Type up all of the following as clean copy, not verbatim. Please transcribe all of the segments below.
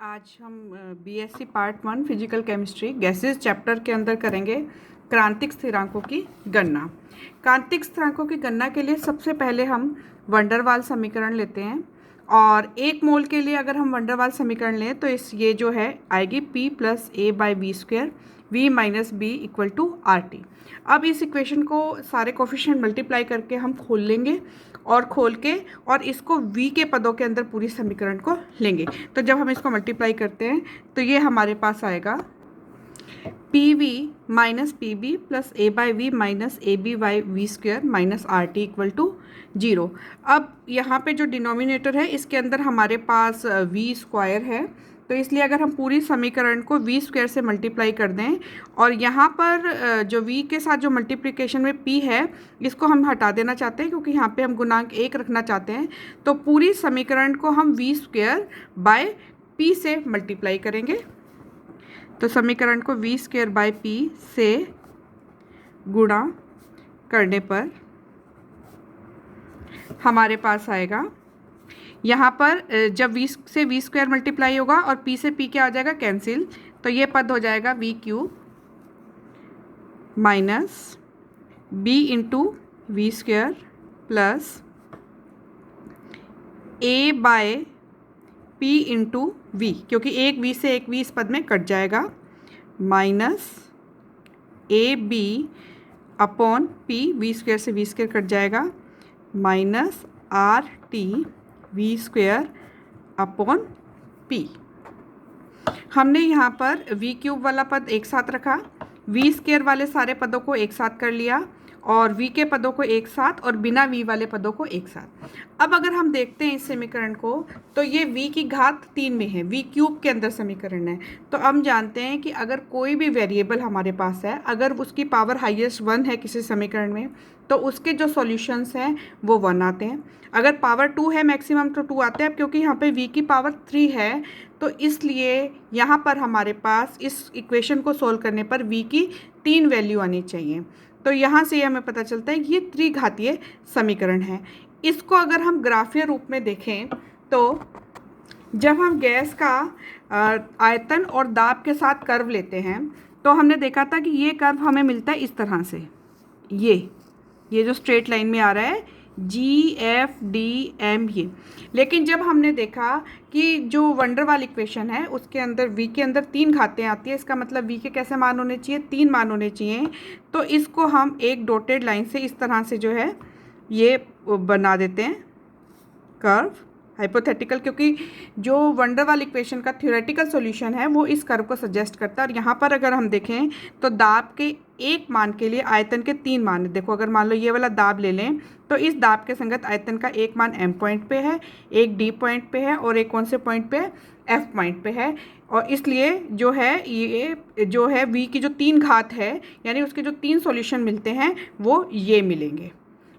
आज हम BSc part 1 physical chemistry gases chapter के अंदर करेंगे क्रांतिक स्थिरांकों की गणना। क्रांतिक स्थिरांकों की गणना के लिए सबसे पहले हम वंडर वाल समीकरण लेते हैं और 1 मोल के लिए अगर हम वंडर वाल समीकरण लें तो ये जो है आएगी P + A/V² V - B = RT। अब इस इक्वेशन को सारे कोफिशिएंट मल्टीप्लाई करके हम खोल लेंगे और खोल के और इसको V के पदों के अंदर पूरी समीकरण को लेंगे। तो जब हम इसको मल्टीप्लाई करते हैं तो ये हमारे पास आएगा PV - PB + A/V - AB/V² - RT = 0। अब यहाँ पे जो डिनोमिनेटर है इसके अंदर हमारे पास V² है, तो इसलिए अगर हम पूरी समीकरण को V² से मल्टीप्लाई कर दें और यहाँ पर जो V के साथ जो मल्टीप्लिकेशन में P है इसको हम हटा देना चाहते हैं क्योंकि यहाँ पे हम गुणांक 1 रखना चाहते हैं, तो पूरी समीकरण को हम V²/P से मल्टीप्लाई करेंगे। तो समीकरण को V²/P से गुणा करने पर हमारे पास आएगा, यहाँ पर जब V से V² मल्टीप्लाई होगा और P से P क्या आ जाएगा कैंसिल, तो ये पद हो जाएगा V³ - B × V² + A/P × V, क्योंकि एक V से एक V इस पद में कट जाएगा, -AB/P V² से V² कट जाएगा -RT V²/P। हमने यहाँ पर V³ वाला पद एक साथ रखा, V² वाले सारे पदों को एक साथ कर लिया और V के पदों को एक साथ और बिना V वाले पदों को एक साथ। अब अगर हम देखते हैं इस समीकरण को तो ये V की घात 3 में है, V³ के अंदर समीकरण है। तो हम जानते हैं कि अगर कोई भी वेरिएबल हमारे पास है, अगर उसकी पावर हाईएस्ट 1 है किसी समीकरण में, तो उसके जो सॉल्यूशंस हैं वो 1 आते हैं। अगर पावर 2 है मैक्सिमम तो 2 आते हैं, क्योंकि यहाँ पे V की पावर 3 है तो इसलिए यहाँ पर हमारे पास इस इक्वेशन को सोल्व करने पर V की 3 वैल्यू आनी चाहिए। तो यहाँ से हमें पता चलता है कि ये त्रिघातीय समीकरण है। इसको अगर हम ग्राफीय रूप में देखें तो जब हम गैस का आयतन और दाब के साथ कर्व लेते हैं तो हमने देखा था कि ये कर्व हमें मिलता है इस तरह से, ये जो स्ट्रेट लाइन में आ रहा है GFDM ये। लेकिन जब हमने देखा कि जो वंडर वाल इक्वेशन है उसके अंदर V के अंदर 3 घातें आती है, इसका मतलब V के कैसे मान होने चाहिए, 3 मान होने चाहिए। तो इसको हम एक डॉटेड लाइन से इस तरह से जो है ये बना देते हैं कर्व, हाइपोथेटिकल, क्योंकि जो वंडर वाल इक्वेशन का थ्योरेटिकल सॉल्यूशन है वो इस कर्व को सजेस्ट करता है। और यहाँ पर अगर हम देखें तो दाब के एक मान के लिए आयतन के 3 मान है। देखो अगर मान लो ये वाला दाब ले लें तो इस दाब के संगत आयतन का एक मान M पॉइंट पे है, एक D पॉइंट पे है और एक कौन से पॉइंट पे, F पॉइंट पे है। और इसलिए जो है ये जो है V की जो 3 घात है यानी उसके जो 3 सॉल्यूशन मिलते हैं वो ये मिलेंगे।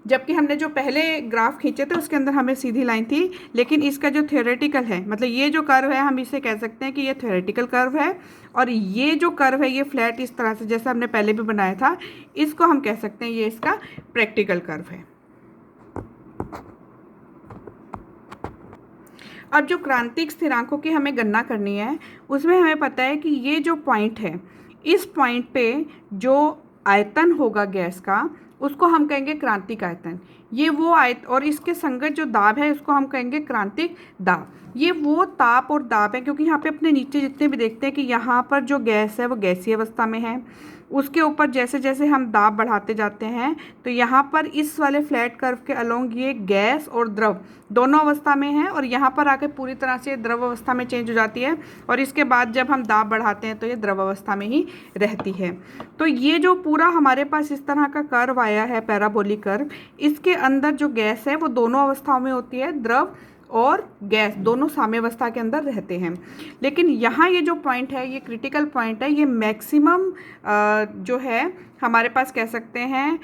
जबकि हमने जो पहले ग्राफ खींचे थे उसके अंदर हमें सीधी लाइन थी, लेकिन इसका जो थ्योरेटिकल है, मतलब ये जो कर्व है हम इसे कह सकते हैं कि ये थ्योरेटिकल कर्व है, और ये जो कर्व है ये फ्लैट इस तरह से जैसे हमने पहले भी बनाया था, इसको हम कह सकते हैं ये इसका प्रैक्टिकल कर्व है। अब जो क्रांतिक स्थिरांकों की हमें गणना करनी है उसमें हमें पता है कि ये जो पॉइंट है इस पॉइंट पे जो आयतन होगा गैस का उसको हम कहेंगे क्रांतिक आयतन। ये वो और इसके संगत जो दाब है उसको हम कहेंगे क्रांतिक दाब। ये वो ताप और दाब है, क्योंकि यहाँ पे अपने नीचे जितने भी देखते हैं कि यहाँ पर जो गैस है वो गैसीय अवस्था में है, उसके ऊपर जैसे जैसे हम दाब बढ़ाते जाते हैं तो यहाँ पर इस वाले फ्लैट कर्व के अलोंग ये गैस और द्रव दोनों अवस्था में है और यहाँ पर आके पूरी तरह से द्रव अवस्था में चेंज हो जाती है और इसके बाद जब हम दाब बढ़ाते हैं तो ये द्रव अवस्था में ही रहती है। तो ये जो पूरा हमारे पास इस तरह का कर्व आया है पैराबोलिक कर्व, इसके अंदर जो गैस है वो दोनों अवस्थाओं में होती है, द्रव और गैस दोनों साम्यावस्था के अंदर रहते हैं। लेकिन यहाँ ये जो पॉइंट है ये क्रिटिकल पॉइंट है, ये मैक्सिमम जो है हमारे पास कह सकते हैं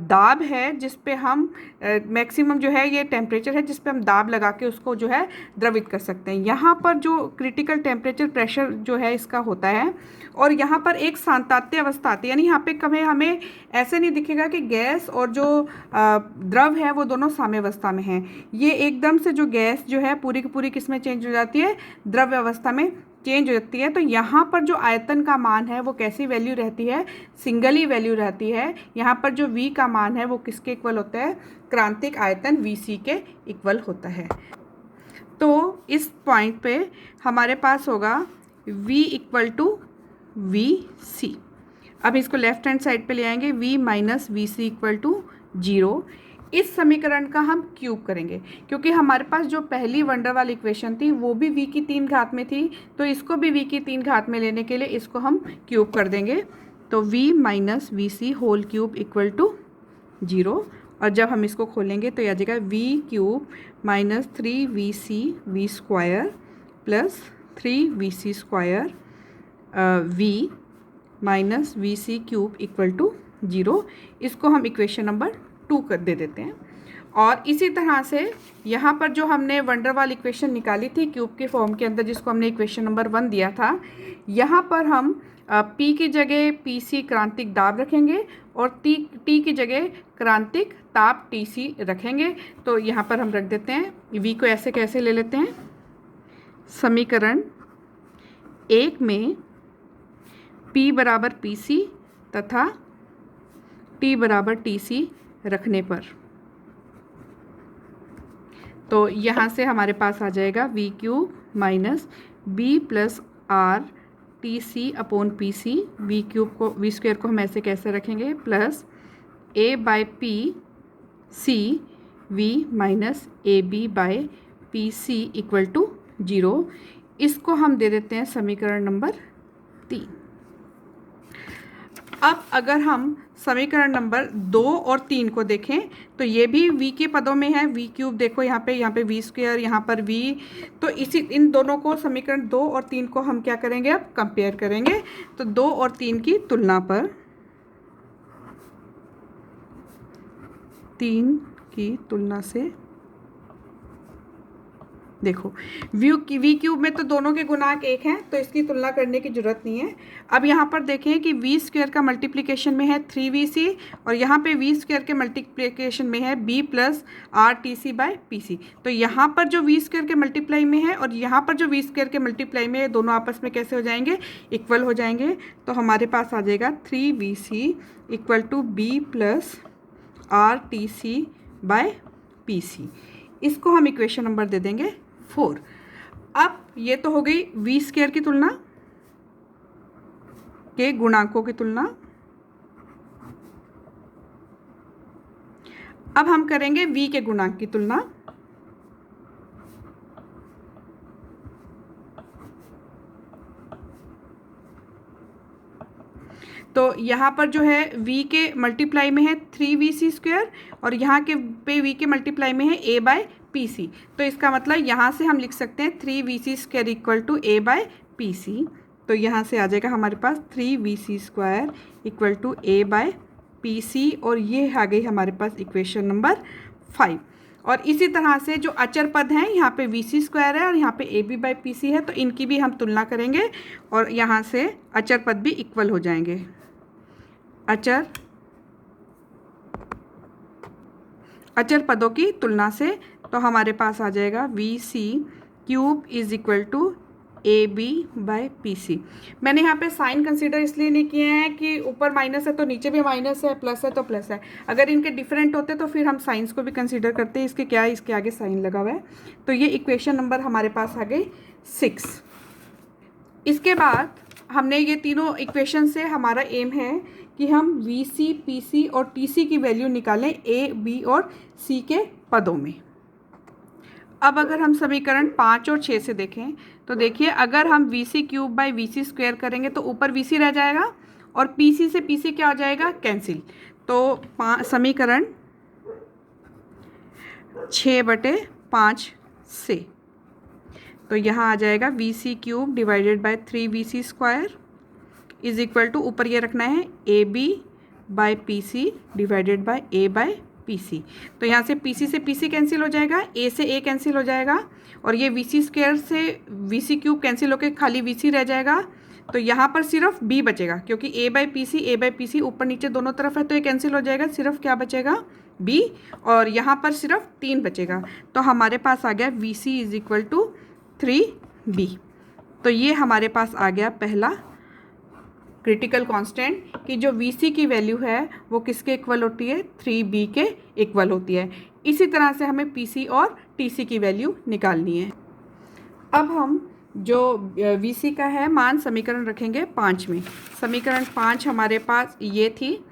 दाब है जिस पे हम मैक्सिमम जो है ये टेम्परेचर है जिस पे हम दाब लगा के उसको जो है द्रवित कर सकते हैं। यहाँ पर जो क्रिटिकल टेम्परेचर प्रेशर जो है इसका होता है और यहाँ पर एक सांतत्य अवस्था आती है, यानी यहाँ पे कभी हमें ऐसे नहीं दिखेगा कि गैस और जो द्रव है वो दोनों साम्यावस्था में हैं। ये एकदम से जो गैस जो है पूरी की पूरी किस में चेंज हो जाती है, द्रव्य अवस्था में चेंज हो जाती है। तो यहाँ पर जो आयतन का मान है वो कैसी वैल्यू रहती है, सिंगल ही वैल्यू रहती है। यहाँ पर जो V का मान है वो किसके इक्वल होता है, क्रांतिक आयतन VC के इक्वल होता है। तो इस पॉइंट पे हमारे पास होगा V इक्वल टू VC। अब इसको लेफ्ट हैंड साइड पे ले आएंगे, V minus VC equal to 0। इस समीकरण का हम क्यूब करेंगे क्योंकि हमारे पास जो पहली वंडरवाल इक्वेशन थी वो भी V की 3 घात में थी, तो इसको भी V की 3 घात में लेने के लिए इसको हम क्यूब कर देंगे। तो V minus VC whole cube equal to 0, और जब हम इसको खोलेंगे तो यह आ जाएगा V cube minus 3VC V square plus 3VC square V minus VC cube equal to 0। इसको हम इक्वेशन नंबर 2 कर दे देते हैं। और इसी तरह से यहाँ पर जो हमने वंडरवाल इक्वेशन निकाली थी क्यूब के फॉर्म के अंदर जिसको हमने इक्वेशन नंबर 1 दिया था, यहाँ पर हम P की जगह PC क्रांतिक दाब रखेंगे और T की जगह क्रांतिक ताप TC रखेंगे। तो यहाँ पर हम रख देते हैं, V को ऐसे कैसे ले लेते हैं, समीकरण 1 में P बराबर PC तथा T बराबर TC रखने पर, तो यहाँ से हमारे पास आ जाएगा V cube minus B plus R TC upon PC। V cube को V स्क्वायर को हम ऐसे कैसे रखेंगे, plus A by P C V minus AB by PC equal to 0। इसको हम दे देते हैं समीकरण नंबर 3। अब अगर हम समीकरण नंबर 2 और 3 को देखें तो ये भी V के पदों में है। V क्यूब देखो यहाँ पे V स्क्वायर, यहाँ पर V, तो इसी इन दोनों को समीकरण 2 और 3 को हम क्या करेंगे, अब कंपेयर करेंगे। तो 2 और 3 की तुलना पर 3 की तुलना से देखो V क्यूब में तो दोनों के गुणांक 1 हैं तो इसकी तुलना करने की जरूरत नहीं है। अब यहाँ पर देखें कि V स्क्वायर का मल्टीप्लिकेशन में है 3VC और यहाँ पे V स्क्वायर के मल्टीप्लिकेशन में है B plus RTC by PC। तो यहाँ पर जो V स्क्वायर के मल्टीप्लाई में है और यहाँ पर जो V स्क्वायर के मल्टीप्लाई में है, दोनों आपस में कैसे हो जाएंगे, इक्वल हो जाएंगे। तो हमारे पास आ जाएगा 3VC equal to B plus RTC by PC। इसको हम इक्वेशन नंबर दे देंगे 4। अब ये तो हो गई V स्क्वायर की तुलना के गुणांकों की तुलना। अब हम करेंगे V के गुणांक की तुलना। तो यहाँ पर जो है V के मल्टीप्लाई में है 3VC स्क्वायर और यहाँ के पे V के मल्टीप्लाई में है A बाय PC। तो इसका मतलब यहाँ से हम लिख सकते हैं 3VC square equal to A by PC। तो यहाँ से आ जाएगा हमारे पास 3VC square equal to A by PC, और ये आ गई हमारे पास इक्वेशन नंबर 5। और इसी तरह से जो अचर पद हैं, यहाँ पे VC स्क्वायर है और यहाँ पे AB बाई PC है, तो इनकी भी हम तुलना करेंगे और यहाँ से अचर पद भी इक्वल हो जाएंगे। अचर पदों की तुलना से तो हमारे पास आ जाएगा VC cube is equal to AB by PC। मैंने यहाँ पे साइन कंसीडर इसलिए नहीं किए हैं कि ऊपर माइनस है तो नीचे भी माइनस है, प्लस है तो प्लस है। अगर इनके डिफरेंट होते तो फिर हम साइंस को भी कंसीडर करते हैं। इसके क्या है, इसके आगे साइन लगा हुआ है। तो ये इक्वेशन नंबर हमारे पास आ गई 6। इसके बाद हमने ये तीनों इक्वेशन से हमारा एम है कि हम VC PC और TC की वैल्यू निकालें A B और C के पदों में। अब अगर हम समीकरण 5 और 6 से देखें तो देखिए, अगर हम VC cube by VC square करेंगे तो ऊपर VC रह जाएगा और PC से PC क्या हो जाएगा, कैंसिल। तो समीकरण 6/5 से तो यहाँ आ जाएगा VC cube divided by 3VC square is equal to, ऊपर ये रखना है AB by P C divided by A by P C. तो यहाँ से पी सी कैंसिल हो जाएगा, ए से ए कैंसिल हो जाएगा, और ये वी सी स्क्वायर से वी सी क्यूब कैंसिल होकर खाली वी सी रह जाएगा। तो यहाँ पर सिर्फ बी बचेगा, क्योंकि ए बाय पी सी ऊपर नीचे दोनों तरफ है, तो ये कैंसिल हो जाएगा, सिर्फ क्या बचेगा बी, और यहाँ पर सिर्फ 3 बचेगा। तो हमारे पास आ गया V C is equal to 3b। तो ये हमारे पास आ गया पहला क्रिटिकल कांस्टेंट कि जो वी सी की वैल्यू है वो किसके इक्वल होती है, 3b के इक्वल होती है। इसी तरह से हमें पी सी और टी सी की वैल्यू निकालनी है। अब हम जो वी सी का है मान समीकरण रखेंगे 5 में। समीकरण 5 हमारे पास ये थी,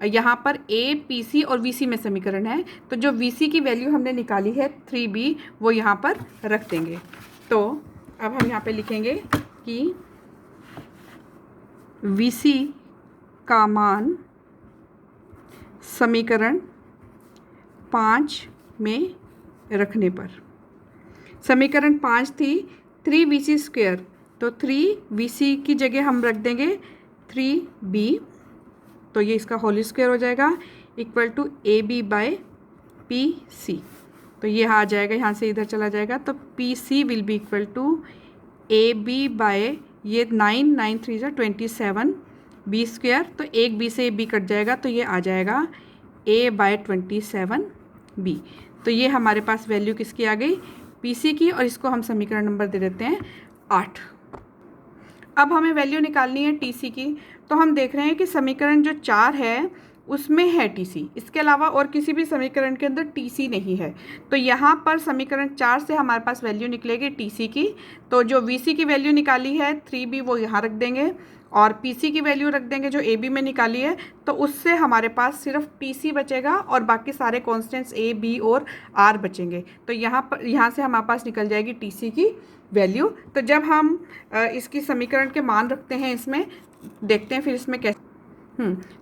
यहाँ पर ए पी सी और वी सी में समीकरण है, तो जो वी सी की वैल्यू हमने निकाली है 3b वो यहाँ पर रख देंगे। तो अब हम यहाँ पे लिखेंगे कि वी सी का मान समीकरण 5 में रखने पर, समीकरण 5 थी 3vc स्क्वायर, तो 3vc की जगह हम रख देंगे 3b, तो ये इसका होल स्क्वायर हो जाएगा equal to A B by P C. तो ये आ जाएगा, यहाँ से इधर चला जाएगा, तो P C will be equal to A B by ये 9 3 27 बी स्क्वायर, तो एक बी से बी कट जाएगा, तो ये आ जाएगा ए बाय 27 बी। तो ये हमारे पास वैल्यू किसकी आ गई, पी सी की, और इसको हम समीकरण नंबर दे देते हैं 8। अब हमें वैल्यू निकालनी है टी सी की। तो हम देख रहे हैं कि समीकरण जो 4 है उसमें है टी सी, इसके अलावा और किसी भी समीकरण के अंदर टी सी नहीं है। तो यहाँ पर समीकरण 4 से हमारे पास वैल्यू निकलेगी टी सी की। तो जो वी सी की वैल्यू निकाली है 3b वो यहाँ रख देंगे, और पी सी की वैल्यू रख देंगे जो ए बी में निकाली है। तो उससे हमारे पास सिर्फ टी सी बचेगा और बाकी सारे कॉन्स्टेंट्स ए बी और आर बचेंगे। तो यहाँ से हमारे पास निकल जाएगी टी सी की वैल्यू। तो जब हम इसकी समीकरण के मान रखते हैं इसमें, देखते हैं फिर इसमें कैसे।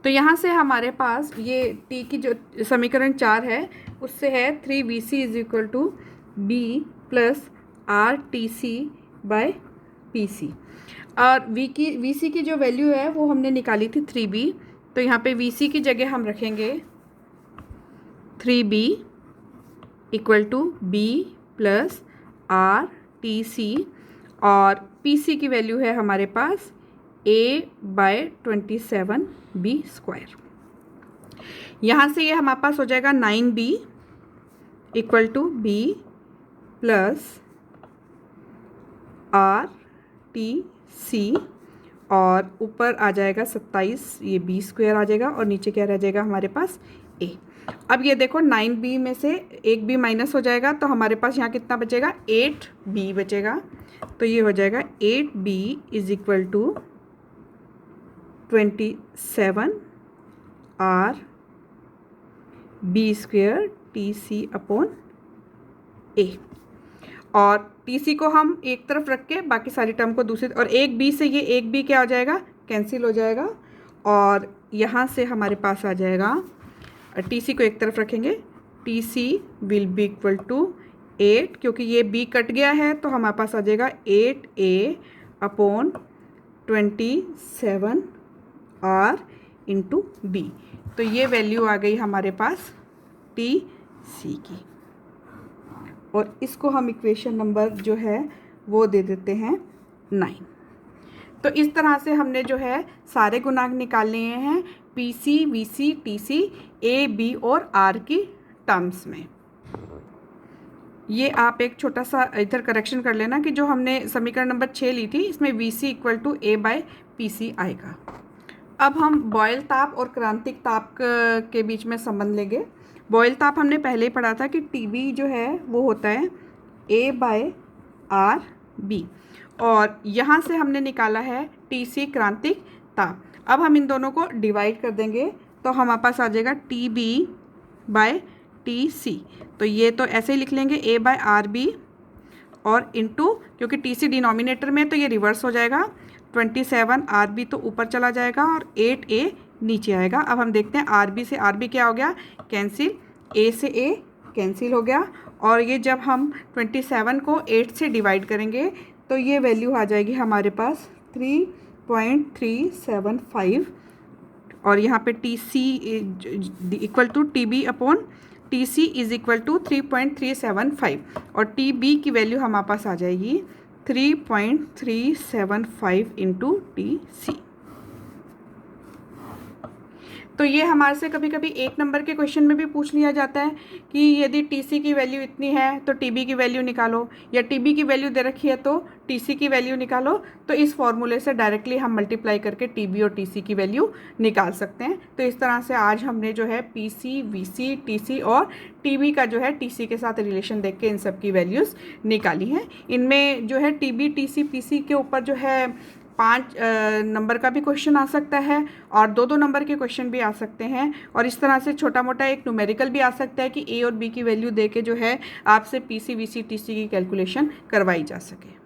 तो यहाँ से हमारे पास ये टी की जो समीकरण 4 है उससे है 3vc is equal to B plus R T C by P C, और वी सी की जो वैल्यू है वो हमने निकाली थी 3b। तो यहाँ पे वी सी की जगह हम रखेंगे 3b equal to B plus R T C, और पी सी की वैल्यू है हमारे पास a बाय 27 बी स्क्वायर। यहाँ से ये हमारे पास हो जाएगा 9b equal to B plus R T C, और ऊपर आ जाएगा 27, ये बी स्क्वायर आ जाएगा, और नीचे क्या रह जाएगा हमारे पास a। अब ये देखो 9b में से एक b माइनस हो जाएगा, तो हमारे पास यहाँ कितना बचेगा 8b बचेगा। तो ये हो जाएगा 8b is equal to 27 R B square T C upon A, और टी सी को हम एक तरफ रख के बाकी सारी टर्म को दूसरी, और एक बी से ये एक बी क्या हो जाएगा कैंसिल हो जाएगा, और यहाँ से हमारे पास आ जाएगा टी सी को एक तरफ रखेंगे, T C will be equal to 8, क्योंकि ये b कट गया है तो हमारे पास आ जाएगा 8a upon 27 r into B. तो ये वैल्यू आ गई हमारे पास टी सी की, और इसको हम इक्वेशन नंबर जो है वो दे देते हैं 9। तो इस तरह से हमने जो है सारे गुणांक निकाल लिए हैं P C, V C, T C, A B और आर की टर्म्स में। ये आप एक छोटा सा इधर करेक्शन कर लेना कि जो हमने समीकरण नंबर 6 ली थी इसमें V C equal to A by P C आएगा। अब हम बॉयल ताप और क्रांतिक ताप के बीच में संबंध लेंगे। बॉयल ताप हमने पहले ही पढ़ा था कि टी बी जो है वो होता है ए बाय आर बी, और यहाँ से हमने निकाला है टी सी क्रांतिक ताप। अब हम इन दोनों को डिवाइड कर देंगे तो हमारे पास आ जाएगा T B by T C. तो ये तो ऐसे ही लिख लेंगे ए बाय आर बी, और इनटू क्योंकि टी सी डिनोमिनेटर में तो ये रिवर्स हो जाएगा, 27 आर बी तो ऊपर चला जाएगा और 8a नीचे आएगा। अब हम देखते हैं आर बी से आर बी क्या हो गया कैंसिल, a से a कैंसिल हो गया, और ये जब हम 27 को 8 से डिवाइड करेंगे तो ये वैल्यू आ जाएगी हमारे पास 3.375 और यहाँ पे T C equal to T B upon T C is equal to 3.375 और टी बी की वैल्यू हमारे पास आ जाएगी 3.375 इंटू टी सी। तो ये हमारे से कभी कभी 1 नंबर के क्वेश्चन में भी पूछ लिया जाता है कि यदि टीसी की वैल्यू इतनी है तो टीबी की वैल्यू निकालो, या टीबी की वैल्यू दे रखी है तो टीसी की वैल्यू निकालो। तो इस फॉर्मूले से डायरेक्टली हम मल्टीप्लाई करके टीबी और टीसी की वैल्यू निकाल सकते हैं। तो इस तरह से आज हमने जो है पीसी, वीसी, टीसी और टीबी का जो है टीसी के साथ रिलेशन देख के इन सब की वैल्यूज़ निकाली हैं। इनमें जो है टीबी, टीसी, पीसी के ऊपर जो है 5 नंबर का भी क्वेश्चन आ सकता है और 2-2 नंबर के क्वेश्चन भी आ सकते हैं, और इस तरह से छोटा मोटा एक न्यूमेरिकल भी आ सकता है कि ए और बी की वैल्यू दे के जो है आपसे पीसी, वीसी, टीसी की कैलकुलेशन करवाई जा सके।